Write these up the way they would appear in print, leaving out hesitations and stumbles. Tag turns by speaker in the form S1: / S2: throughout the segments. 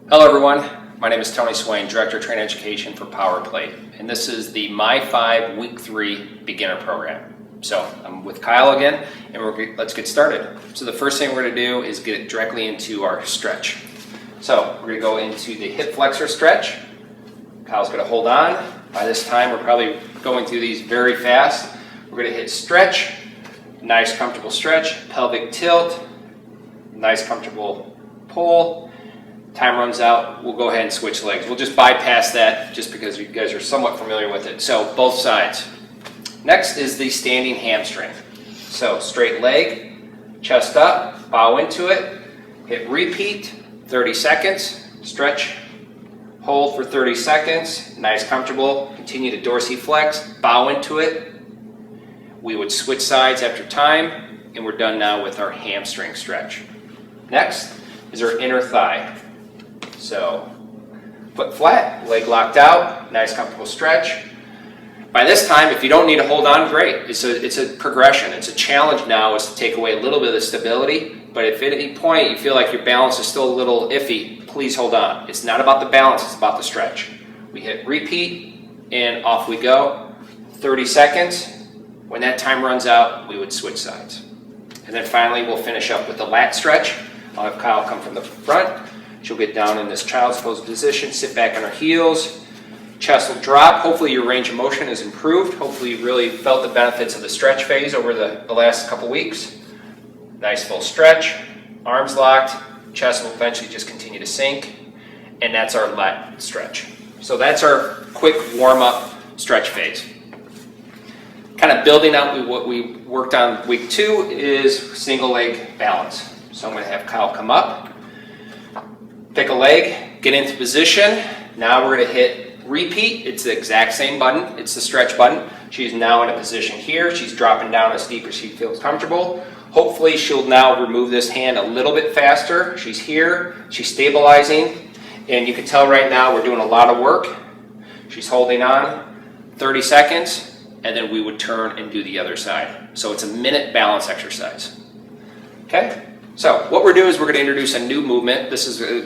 S1: Hello everyone, my name is Tony Swain, Director of Training Education for Power Plate, and this is the my5 Week 3 Beginner Program. So I'm with Kyle again, and let's get started. So the first thing we're going to do is get directly into our stretch. So we're going to go into the hip flexor stretch. Kyle's going to hold on. By this time we're probably going through these very fast. We're going to hit stretch, nice comfortable stretch, pelvic tilt, nice comfortable pull. Time runs out, we'll go ahead and switch legs. We'll just bypass that just because you guys are somewhat familiar with it. So both sides. Next is the standing hamstring. So straight leg, chest up, bow into it, hit repeat, 30 seconds, stretch, hold for 30 seconds, nice comfortable, continue to dorsiflex, bow into it. We would switch sides after time, and we're done now with our hamstring stretch. Next is our inner thigh. So foot flat, leg locked out, nice comfortable stretch. By this time, if you don't need to hold on, great. It's a progression. It's a challenge now is to take away a little bit of the stability, but if at any point you feel like your balance is still a little iffy, please hold on. It's not about the balance, it's about the stretch. We hit repeat and off we go. 30 seconds. When that time runs out, we would switch sides. And then finally, we'll finish up with the lat stretch. I'll have Kyle come from the front. She'll get down in this child's pose position, sit back on her heels, chest will drop. Hopefully your range of motion is improved. Hopefully you really felt the benefits of the stretch phase over the last couple weeks. Nice full stretch, arms locked, chest will eventually just continue to sink, and that's our lat stretch. So that's our quick warm-up stretch phase. Kind of building out what we worked on week 2 is single leg balance. So I'm going to have Kyle come up, pick a leg, get into position. Now we're going to hit repeat. It's the exact same button. It's the stretch button. She's now in a position here. She's dropping down as deep as she feels comfortable. Hopefully she'll now remove this hand a little bit faster. She's here. She's stabilizing. And you can tell right now we're doing a lot of work. She's holding on. 30 seconds. And then we would turn and do the other side. So it's a minute balance exercise. Okay? So what we're doing is we're going to introduce a new movement.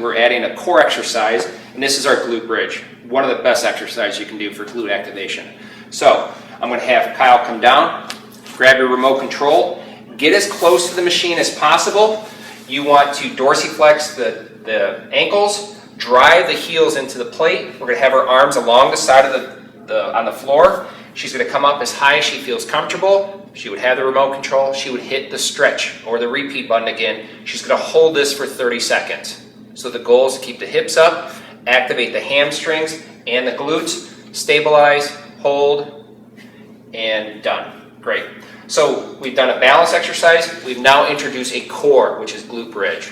S1: We're adding a core exercise, and this is our glute bridge. One of the best exercises you can do for glute activation. So I'm going to have Kyle come down, grab your remote control, get as close to the machine as possible. You want to dorsiflex the ankles, drive the heels into the plate. We're going to have her arms along the side of on the floor. She's going to come up as high as she feels comfortable. She would have the remote control. She would hit the stretch or the repeat button again. She's going to hold this for 30 seconds. So the goal is to keep the hips up, activate the hamstrings and the glutes, stabilize, hold, and done. Great. So we've done a balance exercise. We've now introduced a core, which is glute bridge.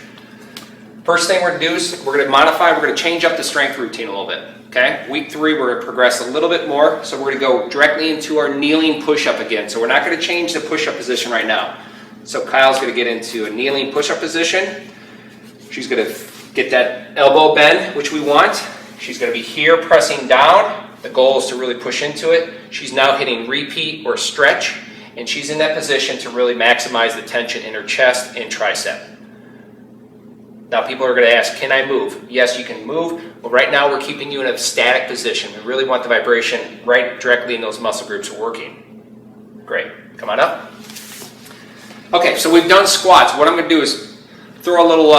S1: First thing we're going to do is we're going to modify, we're going to change up the strength routine a little bit. Okay, week 3 we're going to progress a little bit more, so we're going to go directly into our kneeling push-up again. So we're not going to change the push-up position right now. So Kyle's going to get into a kneeling push-up position. She's going to get that elbow bend, which we want. She's going to be here pressing down. The goal is to really push into it. She's now hitting repeat or stretch, and she's in that position to really maximize the tension in her chest and tricep. Now people are going to ask, can I move? Yes, you can move, but right now we're keeping you in a static position. We really want the vibration right directly in those muscle groups working. Great. Come on up. Okay, so we've done squats. What I'm going to do is throw a little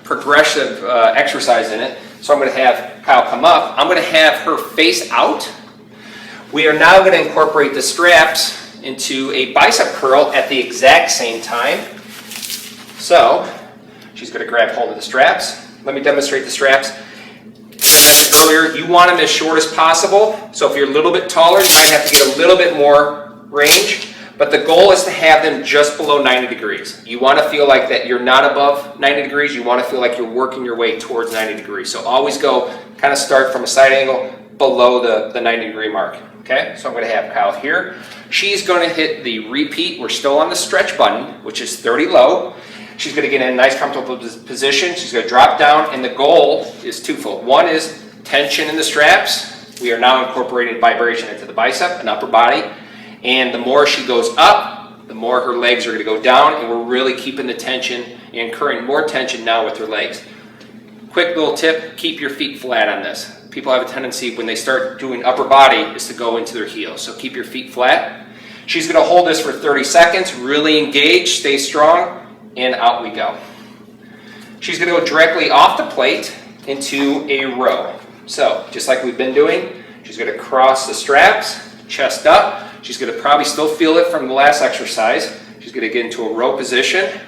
S1: progressive exercise in it. So I'm going to have Kyle come up. I'm going to have her face out. We are now going to incorporate the straps into a bicep curl at the exact same time. So she's going to grab hold of the straps. Let me demonstrate the straps. As I mentioned earlier, you want them as short as possible. So if you're a little bit taller, you might have to get a little bit more range. But the goal is to have them just below 90 degrees. You want to feel like that you're not above 90 degrees. You want to feel like you're working your way towards 90 degrees. So always go, kind of start from a side angle below the 90 degree mark. Okay, so I'm going to have Kyle here. She's going to hit the repeat. We're still on the stretch button, which is 30 low. She's going to get in a nice comfortable position. She's going to drop down, and the goal is twofold. One is tension in the straps. We are now incorporating vibration into the bicep and upper body. And the more she goes up, the more her legs are going to go down, and we're really keeping the tension and incurring more tension now with her legs. quick little tip, keep your feet flat on this. People have a tendency when they start doing upper body is to go into their heels. So keep your feet flat. She's gonna hold this for 30 seconds, really engage, stay strong, and out we go. She's gonna go directly off the plate into a row. So just like we've been doing, she's gonna cross the straps, chest up. She's gonna probably still feel it from the last exercise. She's gonna get into a row position,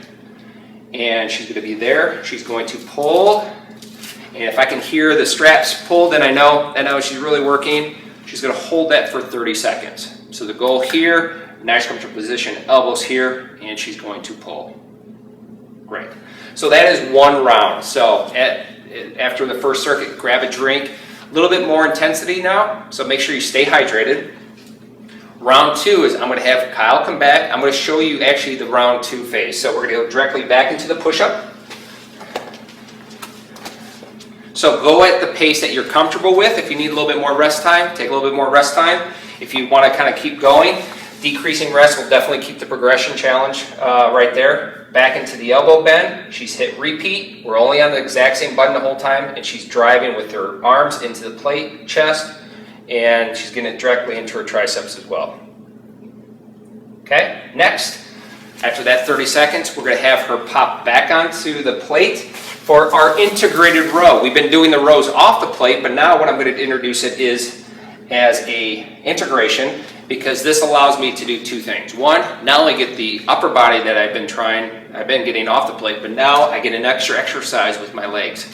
S1: and she's gonna be there. She's going to pull, and if I can hear the straps pull, then I know she's really working. She's gonna hold that for 30 seconds. So the goal here, nice comfortable position, elbows here, and she's going to pull. Great. So that is one round. So after the first circuit, grab a drink. A little bit more intensity now, so make sure you stay hydrated. Round two is I'm going to have Kyle come back. I'm going to show you actually the round two phase. So we're going to go directly back into the push-up. So go at the pace that you're comfortable with. If you need a little bit more rest time, take a little bit more rest time. If you want to kind of keep going, decreasing rest will definitely keep the progression challenge right there. Back into the elbow bend. She's hit repeat. We're only on the exact same button the whole time, and she's driving with her arms into the plate, chest, and she's getting it directly into her triceps as well. Okay, next, after that 30 seconds, we're going to have her pop back onto the plate for our integrated row. We've been doing the rows off the plate, but now what I'm going to introduce it is as a integration, because this allows me to do two things. One, not only get the upper body that I've been getting off the plate, but now I get an extra exercise with my legs.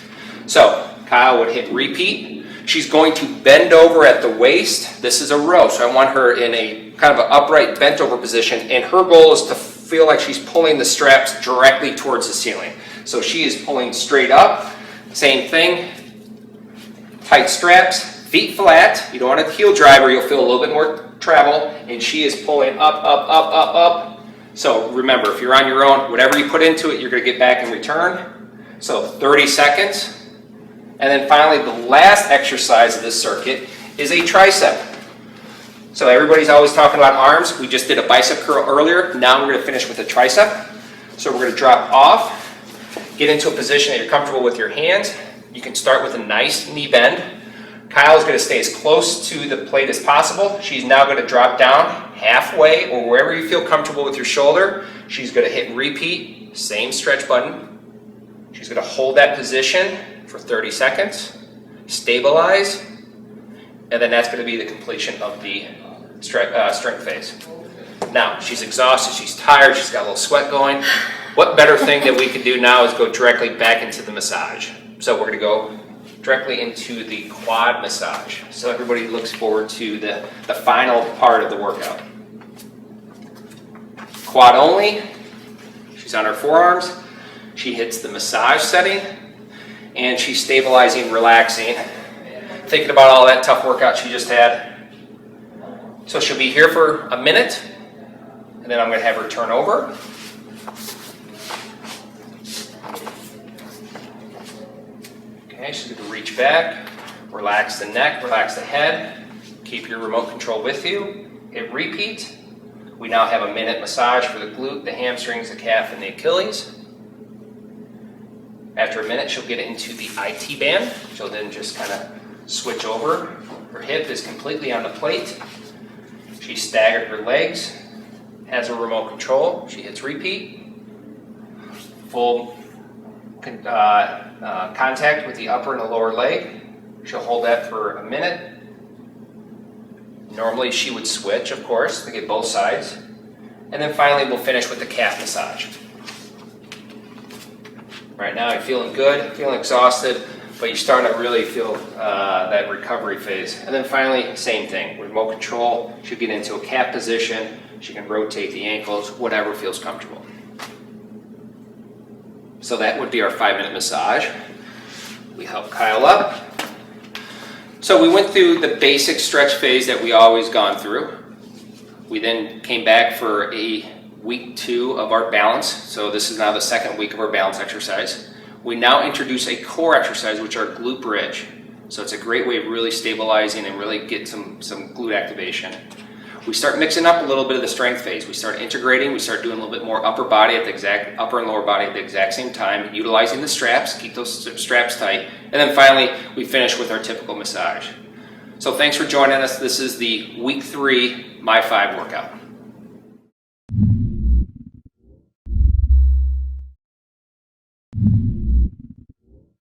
S1: So Kyle would hit repeat. She's going to bend over at the waist. This is a row, so I want her in a kind of an upright bent over position, and her goal is to feel like she's pulling the straps directly towards the ceiling. So she is pulling straight up. Same thing, tight straps, feet flat. You don't want a heel drive or you'll feel a little bit more travel, and she is pulling up, up, up, up, up. So remember, if you're on your own, whatever you put into it, you're going to get back in return. So 30 seconds. And then finally, the last exercise of this circuit is a tricep. So everybody's always talking about arms. We just did a bicep curl earlier. Now we're going to finish with a tricep. So we're going to drop off, get into a position that you're comfortable with your hands. You can start with a nice knee bend. Kyle's going to stay as close to the plate as possible. She's now going to drop down halfway or wherever you feel comfortable with your shoulder. She's going to hit repeat, same stretch button. She's going to hold that position for 30 seconds, stabilize, and then that's going to be the completion of the strength phase. Now, she's exhausted, she's tired, she's got a little sweat going. What better thing that we can do now is go directly back into the massage. So we're going to go directly into the quad massage. So everybody looks forward to the final part of the workout. Quad only. She's on her forearms. She hits the massage setting, and she's stabilizing, relaxing, thinking about all that tough workout she just had. So she'll be here for a minute, and then I'm going to have her turn over. Okay, she's going to reach back, relax the neck, relax the head, keep your remote control with you, hit repeat. We now have a minute massage for the glute, the hamstrings, the calf, and the Achilles. After a minute, she'll get into the IT band. She'll then just kind of switch over. Her hip is completely on the plate. She staggered her legs, has her remote control. She hits repeat. Full contact with the upper and the lower leg. She'll hold that for a minute. Normally she would switch, of course, to get both sides. And then finally we'll finish with the calf massage. Right now you're feeling good, feeling exhausted, but you're starting to really feel that recovery phase. And then finally, same thing, remote control. She'll get into a calf position. She can rotate the ankles, whatever feels comfortable. So that would be our 5-minute massage. We help Kyle up. So we went through the basic stretch phase that we always gone through. We then came back for a week 2 of our balance. So this is now the second week of our balance exercise. We now introduce a core exercise, which are glute bridge. So it's a great way of really stabilizing and really get some glute activation. we start mixing up a little bit of the strength phase. We start integrating, we start doing a little bit more upper and lower body at the exact same time, utilizing the straps, keep those straps tight, and then finally we finish with our typical massage. So thanks for joining us. This is the week 3 my5 workout.